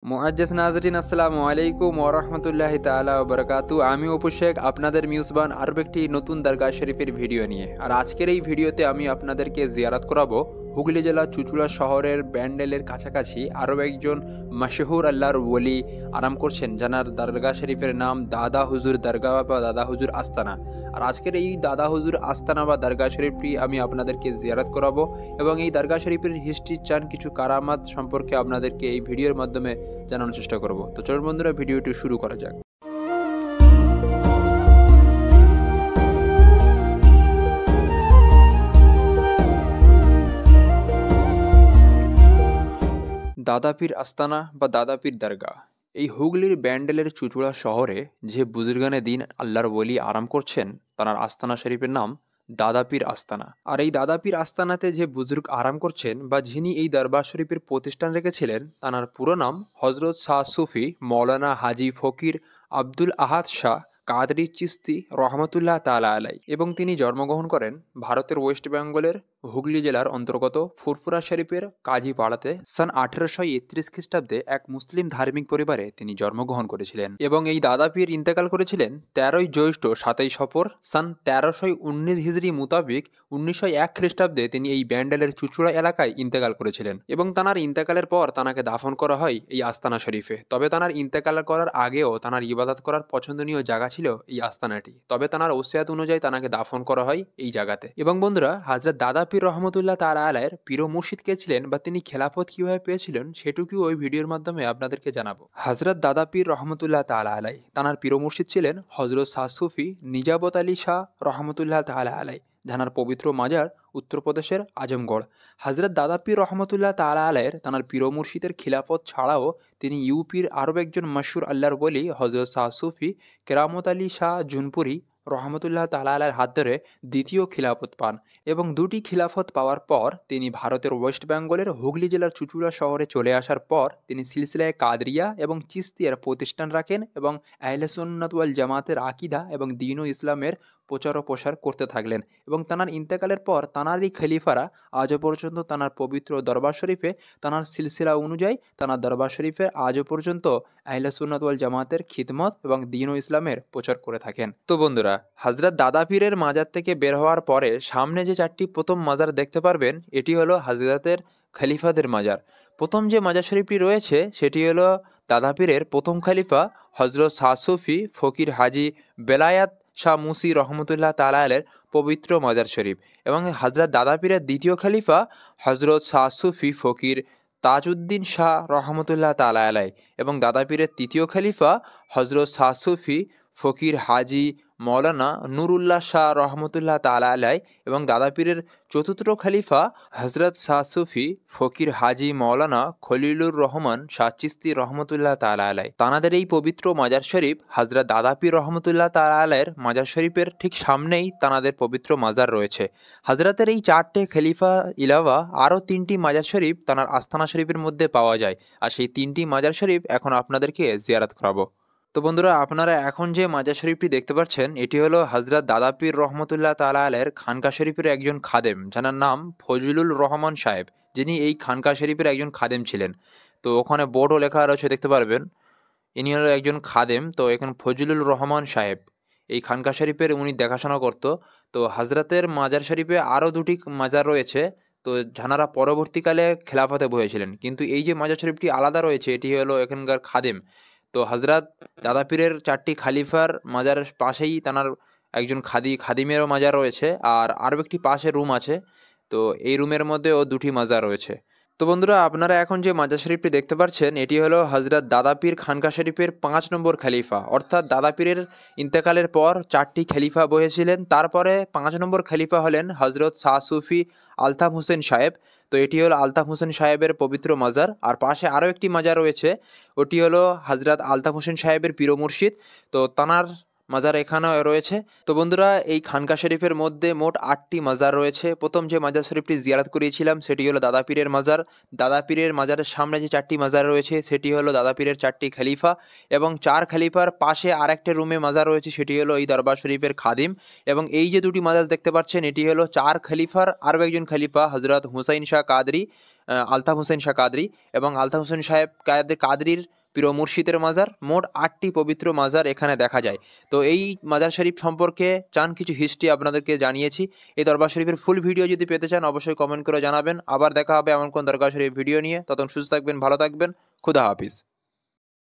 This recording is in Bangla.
মুআজ্জাজ নাজরিন আসসালামু আলাইকুম ওয়া রাহমাতুল্লাহি তাআলা ওয়া বারাকাতু। আমি অপু শেখ আপনাদের মিউজবান আরও একটি নতুন দরগা শরীফের ভিডিও নিয়ে। আর আজকের এই ভিডিওতে আমি আপনাদেরকে জিয়ারত করাবো হুগলি জেলা চুঁচুড়া শহরের ব্যান্ডেলের কাছাকাছি আরও একজন মাশহুর আল্লাহর ওলি আরাম করছেন, যার দরগা শরীফের নাম দাদা হুজুর দরগা বা দাদা হুজুর আস্তানা। আর আজকের এই দাদা হুজুর আস্তানা বা দরগা শরীফটি আমি আপনাদেরকে জিয়ারত করাবো এবং এই দরগা শরীফের হিস্ট্রি চান কিছু কারামাত সম্পর্কে আপনাদেরকে এই ভিডিওর মাধ্যমে জানানোর চেষ্টা করব। তো চলুন বন্ধুরা, ভিডিওটি শুরু করা যাক। দাদাপীর আস্তানা বা দাদাপীর দরগা এই হুগলির ব্যান্ডেলের চুঁচুড়া শহরে যে বুজুর্গানে দিন আল্লাহর ওলি আরাম করছেন, তার আস্তানা শরীফের নাম দাদাপীর আস্তানা। আর এই দাদাপীর আস্তানাতে যে বুজুর্গ আরাম করছেন বা যিনি এই দরবার শরীফের প্রতিষ্ঠান রেখেছিলেন, তার পুরো নাম হজরত শাহ সুফি মৌলানা হাজি ফকির আব্দুল আহাদ শাহ কাদরি চিস্তি রহমতুল্লাহ তাআলা আলাই, এবং তিনি জন্মগ্রহণ করেন ভারতের ওয়েস্ট বেঙ্গলের হুগলি জেলার অন্তর্গত ফুরফুরা শরীফের কাজীপাড়াতে সন 1831 খ্রিস্টাব্দে এক মুসলিম ধার্মিক পরিবারে তিনি জন্মগ্রহণ করেছিলেন। এবং এই দাদাপীর ইন্তেকাল করেছিলেন 13ই জ্যৈষ্ঠ 27 সফর সন 1319 হিজরি মোতাবিক 1901 খ্রিস্টাব্দে তিনি এই ব্যান্ডেলের চুঁচুড়া এলাকায় ইন্তেকাল করেছিলেন। এবং তাঁর ইন্তেকালের পর তাঁকে দাফন করা হয় এই আস্তানা শরীফে। তবে তাঁর ইন্তেকাল করার আগেও তাঁর ইবাদত করার পছন্দনীয় জায়গা ছিল এই আস্তানাটি। তবে তাঁর ওসিয়াত অনুযায়ী তাঁকে দাফন করা হয় এই জায়গাতে। এবং বন্ধুরা, হযরত দাদাপীর রহমতুল্লাহ তাআলা আলাইহির পীর মুর্শিদ কে ছিলেন বা তিনি খেলাফত কিভাবে পেয়েছিলেন সেটুকু ওই ভিডিওর মাধ্যমে আপনাদেরকে জানাবো। হযরত দাদাপীর রহমতুল্লাহ তাআলা আলাইহি তাঁর পীর মুর্শিদ ছিলেন হযরত শাহ সুফি নিজাবত আলী শাহ রহমতুল্লাহ তাআলা আলাইহি, যার পবিত্র মাজার উত্তরপ্রদেশের আজমগড়। হযরত দাদাপীর রহমতুল্লাহ তাআলা আলাইহির তাঁর পীর মুর্শিদের খিলাফত ছাড়াও তিনি ইউপির আরও একজন মশহুর আল্লাহর ওলি হযরত শাহ সুফি কেরামত আলী শাহ জুনপুরি রহমতুল্লাহ তাআলা আলাইহির হাত ধরে দ্বিতীয় খিলাফত পান। এবং দুটি খিলাফত পাওয়ার পর তিনি ভারতের ওয়েস্ট বেঙ্গলের হুগলি জেলার চুঁচুড়া শহরে চলে আসার পর তিনি সিলসিলায়ে কাদরিয়া এবং চিস্তিয়ার প্রতিষ্ঠান রাখেন এবং আহলে সুন্নাত ওয়াল জামাতের আকীদা এবং দ্বীন ও ইসলামের প্রচার ও প্রসার করতে থাকলেন। এবং তাঁর ইন্তেকালের পর তাঁরই খলিফারা আজও পর্যন্ত তাঁর পবিত্র দরবার শরীফে তাঁর সিলসিলা অনুযায়ী তাঁর দরবার শরীফে আজও পর্যন্ত আহলে সুন্নাত ওয়াল জামাতের খিদমত এবং দ্বীন ও ইসলামের প্রচার করে থাকেন। তো বন্ধুরা, হযরত দাদাপীরের মাজার থেকে বের হওয়ার পরে সামনে যে চারটি প্রথম মাজার দেখতে পারবেন, এটি হলো হযরতের খলিফাদের মাজার। প্রথম যে মাজার শরীফটি রয়েছে সেটি হলো দাদাপীরের প্রথম খলিফা হযরত শাহ সুফি ফকির হাজি বেলায়াত শাহ মুসি রহমতুল্লাহ তাআলা আলাইহির পবিত্র মাজার শরীফ। এবং হযরত দাদাপীরের দ্বিতীয় খলিফা হযরত শাহ সুফি ফকির তাজউদ্দিন শাহ রহমতুল্লাহ তাআলা আলাইহি। এবং দাদাপীরের তৃতীয় খলিফা হযরত শাহ সুফি ফকির হাজি মৌলানা নুরুল্লাহ শাহ রহমতুল্লাহ তাআলা আলাইহি। এবং দাদাপীরের চতুর্থ খলিফা হযরত শাহ সুফি ফকির হাজি মৌলানা খলিলুর রহমান শাহ চিস্তি রহমতুল্লাহ তাআলা আলাইহি। তাঁদের এই পবিত্র মাজার শরীফ হযরত দাদাপীর রহমতুল্লাহ তাআলা আলাইহির মাজার শরীফের ঠিক সামনেই তাঁদের পবিত্র মাজার রয়েছে। হযরতের এই চারটে খলিফা ইলাওয়া আরও তিনটি মাজার শরীফ তাঁর আস্তানা শরীফের মধ্যে পাওয়া যায়। আর সেই তিনটি মাজার শরীফ এখন আপনাদেরকে জিয়ারত করাবো। তো বন্ধুরা, আপনারা এখন যে মাজার শরীফটি দেখতে পাচ্ছেন এটি হলো হযরত দাদাপীর রহমতুল্লাহ তাআলা আলাইহির খানকা শরীফের একজন খাদেম, যার নাম ফজলুর রহমান সাহেব, যিনি এই খানকা শরীফের একজন খাদেম ছিলেন। তো ওখানে বোর্ডও লেখা রয়েছে, দেখতে পারবেন। ইনি হলো একজন খাদেম। তো এখানে ফজলুর রহমান সাহেব এই খানকা শরীফের উনি দেখাশোনা করত। তো হযরতের মাজার শরীফে আরও দুটি মাজার রয়েছে, তো যারা পরবর্তীকালে খেলাফতে বসেছিলেন। কিন্তু এই যে মাজার শরীফটি আলাদা রয়েছে এটি হলো এখানকার খাদেম। তো হযরত দাদাপীরের চারটি খালিফার মাজারের পাশেই তাঁর একজন খাদিমেরও মাজার রয়েছে, আর আরও একটি পাশে রুম আছে। তো এই রুমের মধ্যেও দুটি মাজার রয়েছে। তো বন্ধুরা, আপনারা এখন যে মাজার শরীফটি দেখতে পাচ্ছেন এটি হলো হযরত দাদাপীর খানকা শরীফের 5 নম্বর খলিফা। অর্থাৎ দাদাপীরের ইন্তেকালের পর চারটি খলিফা বসেছিলেন, তারপরে 5 নম্বর খলিফা হলেন হযরত শাহ সুফি আলতাফ হোসেন সাহেব। তো এটি হলো আলতাফ হোসেন সাহেবের পবিত্র মাজার। আর পাশে আরও একটি মাজার রয়েছে, ওটি হলো হযরত আলতাফ হোসেন সাহেবের পীর মুর্শিদ। তো তাঁর মাজার এখানেও রয়েছে। তো বন্ধুরা, এই খানকা শরীফের মধ্যে মোট 8টি মাজার রয়েছে। প্রথম যে মাজার শরীফটি জিয়ারত করিয়েছিলাম সেটি হলো দাদাপীরের মাজার। দাদাপীরের মাজারের সামনে যে 4টি মাজার রয়েছে সেটি হলো দাদাপীরের 4টি খলিফা, এবং 4 খলিফার পাশে আরেকটা রুমে মাজার রয়েছে, সেটি হলো এই দরবার শরীফের খাদিম। এবং এই যে দুটি মাজার দেখতে পাচ্ছেন এটি হলো 4 খলিফার আরও একজন খলিফা হযরত হুসাইন শাহ কাদরি, আলতাফ হোসেন শাহ কাদরি। এবং আলতাফ হোসেন সাহেব কাদরির পীর মুর্শিদের মাজার, মোট 8টি পবিত্র মাজার এখানে দেখা যায়। তো এই মাজার শরীফ সম্পর্কে চান কিছু হিস্ট্রি আপনাদেরকে জানিয়েছি। এই দরবার শরীফের ফুল ভিডিও যদি পেতে চান অবশ্যই কমেন্ট করে জানাবেন। আবার দেখা হবে এমন কোন দরবার শরীফ ভিডিও নিয়ে। ততক্ষণ সুস্থ থাকবেন, ভালো থাকবেন। খুদা হাফিজ।